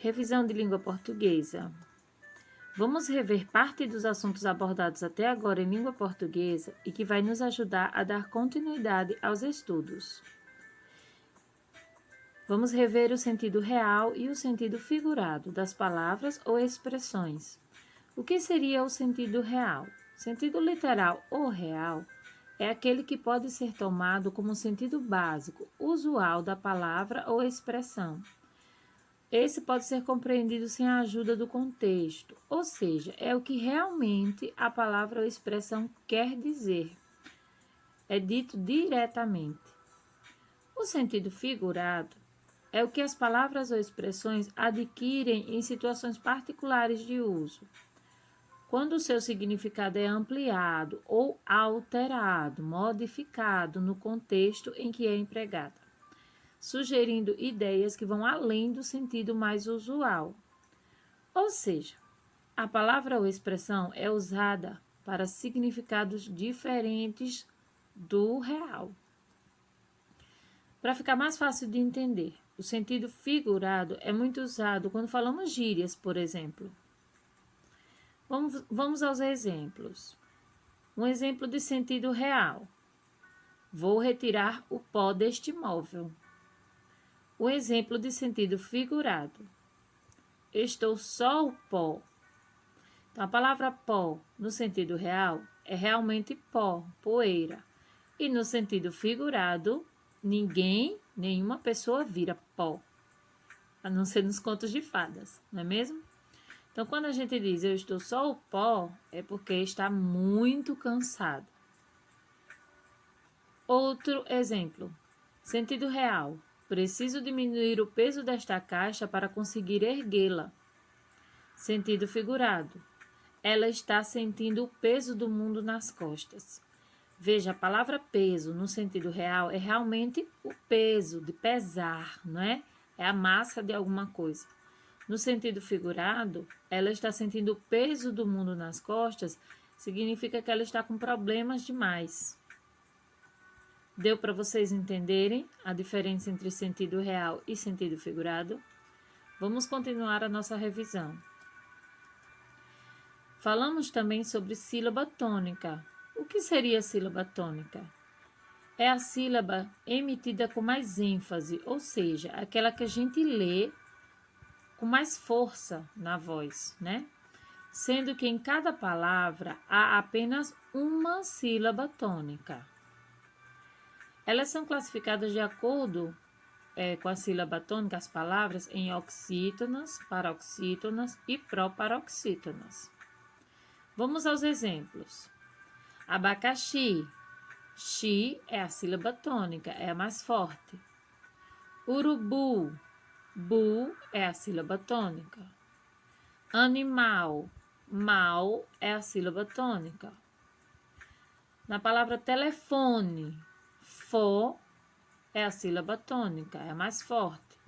Revisão de língua portuguesa. Vamos rever parte dos assuntos abordados até agora em língua portuguesa e que vai nos ajudar a dar continuidade aos estudos. Vamos rever o sentido real e o sentido figurado das palavras ou expressões. O que seria o sentido real? Sentido literal ou real é aquele que pode ser tomado como sentido básico, usual da palavra ou expressão. Esse pode ser compreendido sem a ajuda do contexto, ou seja, é o que realmente a palavra ou expressão quer dizer. É dito diretamente. O sentido figurado é o que as palavras ou expressões adquirem em situações particulares de uso, quando o seu significado é ampliado ou alterado, modificado no contexto em que é empregada, sugerindo ideias que vão além do sentido mais usual. Ou seja, a palavra ou expressão é usada para significados diferentes do real. Para ficar mais fácil de entender, o sentido figurado é muito usado quando falamos gírias, por exemplo. Vamos aos exemplos. Um exemplo de sentido real. Vou retirar o pó deste móvel. Um exemplo de sentido figurado. Estou só o pó. Então, a palavra pó, no sentido real, é realmente pó, poeira. E no sentido figurado, ninguém, nenhuma pessoa vira pó. A não ser nos contos de fadas, não é mesmo? Então, quando a gente diz eu estou só o pó, é porque está muito cansado. Outro exemplo. Sentido real. Preciso diminuir o peso desta caixa para conseguir erguê-la. Sentido figurado. Ela está sentindo o peso do mundo nas costas. Veja, a palavra peso, no sentido real, é realmente o peso, de pesar, não é? É a massa de alguma coisa. No sentido figurado, ela está sentindo o peso do mundo nas costas, significa que ela está com problemas demais. Deu para vocês entenderem a diferença entre sentido real e sentido figurado? Vamos continuar a nossa revisão. Falamos também sobre sílaba tônica. O que seria sílaba tônica? É a sílaba emitida com mais ênfase, ou seja, aquela que a gente lê com mais força na voz, né? Sendo que em cada palavra há apenas uma sílaba tônica. Elas são classificadas de acordo com a sílaba tônica, as palavras, em oxítonas, paroxítonas e proparoxítonas. Vamos aos exemplos. Abacaxi. Xi é a sílaba tônica, é a mais forte. Urubu. Bu é a sílaba tônica. Animal. Mal é a sílaba tônica. Na palavra telefone, fo é a sílaba tônica, é a mais forte.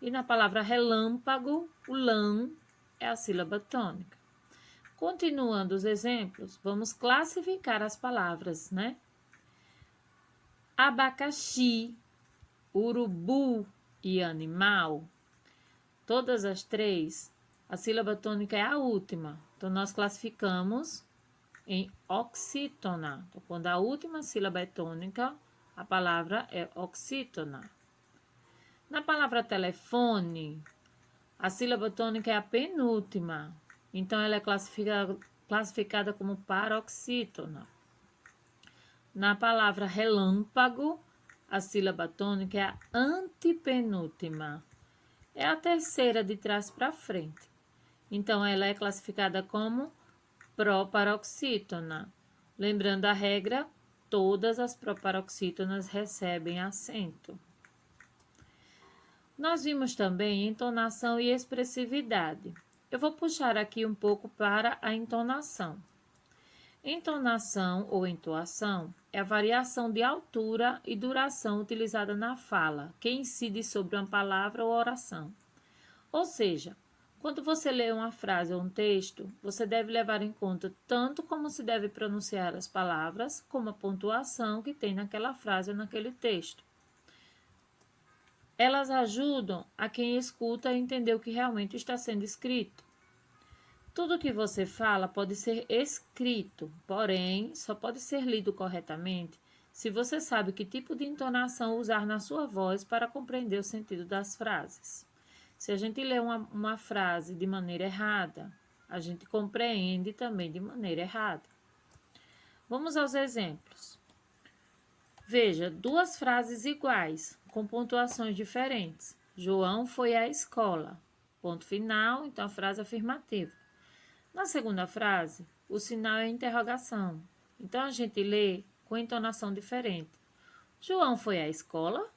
E na palavra relâmpago, o lam é a sílaba tônica. Continuando os exemplos, vamos classificar as palavras, né? Abacaxi, urubu e animal. Todas as três, a sílaba tônica é a última. Então, nós classificamos em oxítona. Então, quando a última sílaba é tônica, a palavra é oxítona. Na palavra telefone, a sílaba tônica é a penúltima. Então, ela é classificada como paroxítona. Na palavra relâmpago, a sílaba tônica é a antepenúltima. É a terceira de trás para frente. Então, ela é classificada como proparoxítona. Lembrando a regra, todas as proparoxítonas recebem acento. Nós vimos também entonação e expressividade. Eu vou puxar aqui um pouco para a entonação. Entonação ou entoação é a variação de altura e duração utilizada na fala, que incide sobre uma palavra ou oração. Ou seja, quando você lê uma frase ou um texto, você deve levar em conta tanto como se deve pronunciar as palavras, como a pontuação que tem naquela frase ou naquele texto. Elas ajudam a quem escuta a entender o que realmente está sendo escrito. Tudo que você fala pode ser escrito, porém, só pode ser lido corretamente se você sabe que tipo de entonação usar na sua voz para compreender o sentido das frases. Se a gente lê uma frase de maneira errada, a gente compreende também de maneira errada. Vamos aos exemplos. Veja, duas frases iguais, com pontuações diferentes. João foi à escola. Ponto final, então a frase afirmativa. Na segunda frase, o sinal é interrogação. Então a gente lê com entonação diferente. João foi à escola?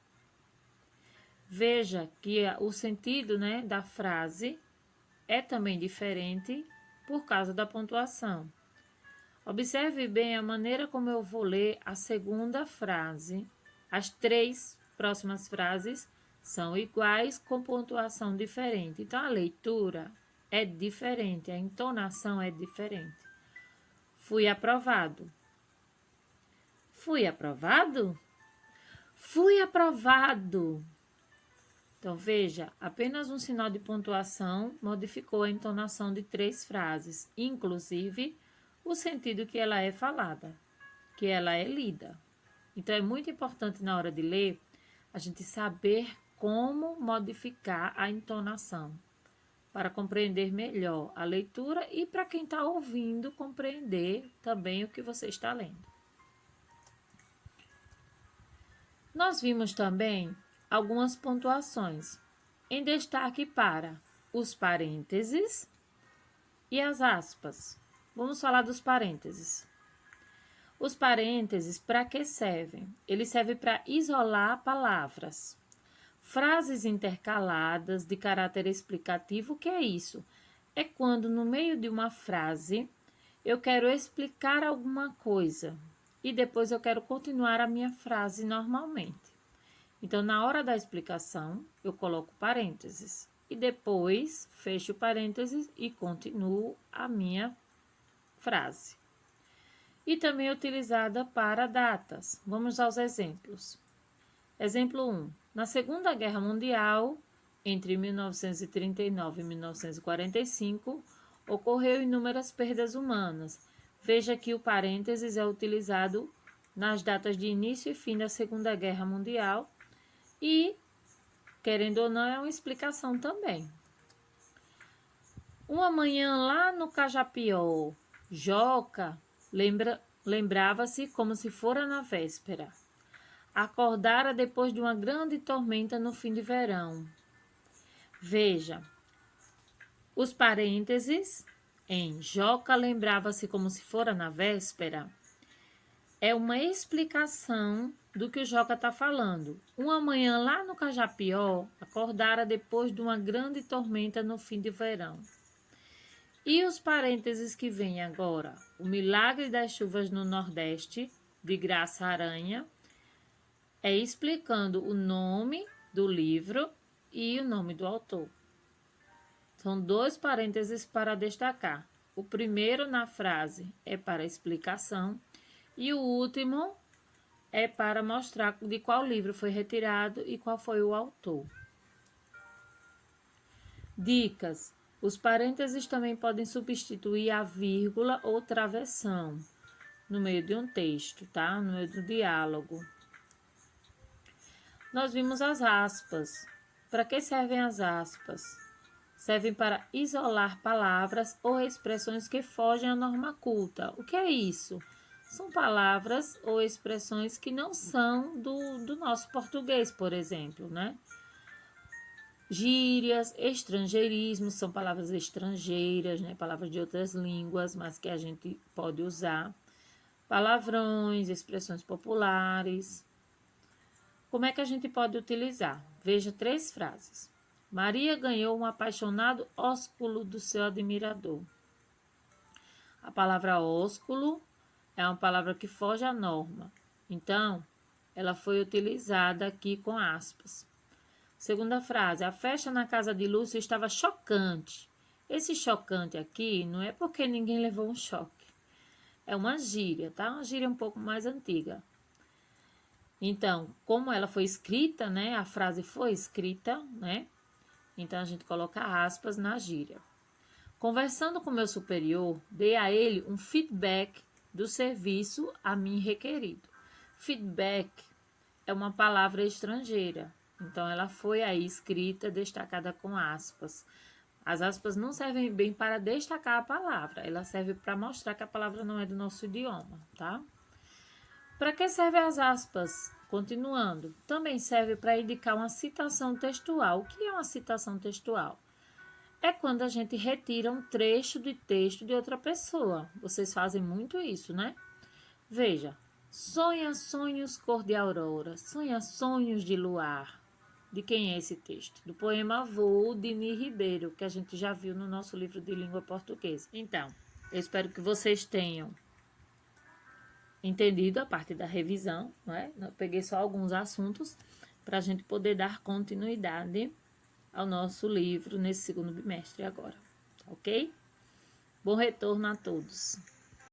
Veja que o sentido, da frase é também diferente por causa da pontuação. Observe bem a maneira como eu vou ler a segunda frase. As três próximas frases são iguais com pontuação diferente. Então, a leitura é diferente, a entonação é diferente. Fui aprovado. Fui aprovado? Fui aprovado. Então, veja, apenas um sinal de pontuação modificou a entonação de três frases, inclusive o sentido que ela é falada, que ela é lida. Então, é muito importante na hora de ler a gente saber como modificar a entonação para compreender melhor a leitura e para quem está ouvindo compreender também o que você está lendo. Nós vimos também algumas pontuações, em destaque para os parênteses e as aspas. Vamos falar dos parênteses. Os parênteses, para que servem? Eles servem para isolar palavras. Frases intercaladas de caráter explicativo, o que é isso? É quando no meio de uma frase eu quero explicar alguma coisa e depois eu quero continuar a minha frase normalmente. Então, na hora da explicação, eu coloco parênteses e depois fecho parênteses e continuo a minha frase. E também é utilizada para datas. Vamos aos exemplos. Exemplo 1. Na Segunda Guerra Mundial, entre 1939 e 1945, ocorreu inúmeras perdas humanas. Veja que o parênteses é utilizado nas datas de início e fim da Segunda Guerra Mundial e, querendo ou não, é uma explicação também. Uma manhã lá no Cajapió, Joca lembrava-se como se fora na véspera. Acordara depois de uma grande tormenta no fim de verão. Veja, os parênteses em Joca lembrava-se como se fora na véspera é uma explicação do que o Joca está falando. Uma manhã lá no Cajapió, acordara depois de uma grande tormenta no fim de verão. E os parênteses que vêm agora? O milagre das chuvas no Nordeste, de Graça Aranha, é explicando o nome do livro e o nome do autor. São dois parênteses para destacar. O primeiro na frase é para explicação e o último é para mostrar de qual livro foi retirado e qual foi o autor. Dicas. Os parênteses também podem substituir a vírgula ou travessão no meio de um texto, tá? No meio do diálogo. Nós vimos as aspas. Para que servem as aspas? Servem para isolar palavras ou expressões que fogem à norma culta. O que é isso? São palavras ou expressões que não são do nosso português, por exemplo, né? Gírias, estrangeirismos, são palavras estrangeiras, né? Palavras de outras línguas, mas que a gente pode usar. Palavrões, expressões populares. Como é que a gente pode utilizar? Veja 3 frases. Maria ganhou um apaixonado ósculo do seu admirador. A palavra ósculo é uma palavra que foge à norma. Então, ela foi utilizada aqui com aspas. Segunda frase. A festa na casa de Lúcio estava chocante. Esse chocante aqui não é porque ninguém levou um choque. É uma gíria, tá? Uma gíria um pouco mais antiga. Então, como ela foi escrita, né? A frase foi escrita, né? Então, a gente coloca aspas na gíria. Conversando com meu superior, dei a ele um feedback do serviço a mim requerido. Feedback é uma palavra estrangeira, então ela foi aí escrita, destacada com aspas. As aspas não servem bem para destacar a palavra, ela serve para mostrar que a palavra não é do nosso idioma, tá? Para que servem as aspas? Continuando, também serve para indicar uma citação textual. O que é uma citação textual? É quando a gente retira um trecho de texto de outra pessoa. Vocês fazem muito isso, né? Veja, sonha sonhos cor de aurora, sonha sonhos de luar. De quem é esse texto? Do poema Voo, de Ni Ribeiro, que a gente já viu no nosso livro de língua portuguesa. Então, eu espero que vocês tenham entendido a parte da revisão, não é? Eu peguei só alguns assuntos para a gente poder dar continuidade ao nosso livro nesse segundo bimestre agora, ok? Bom retorno a todos.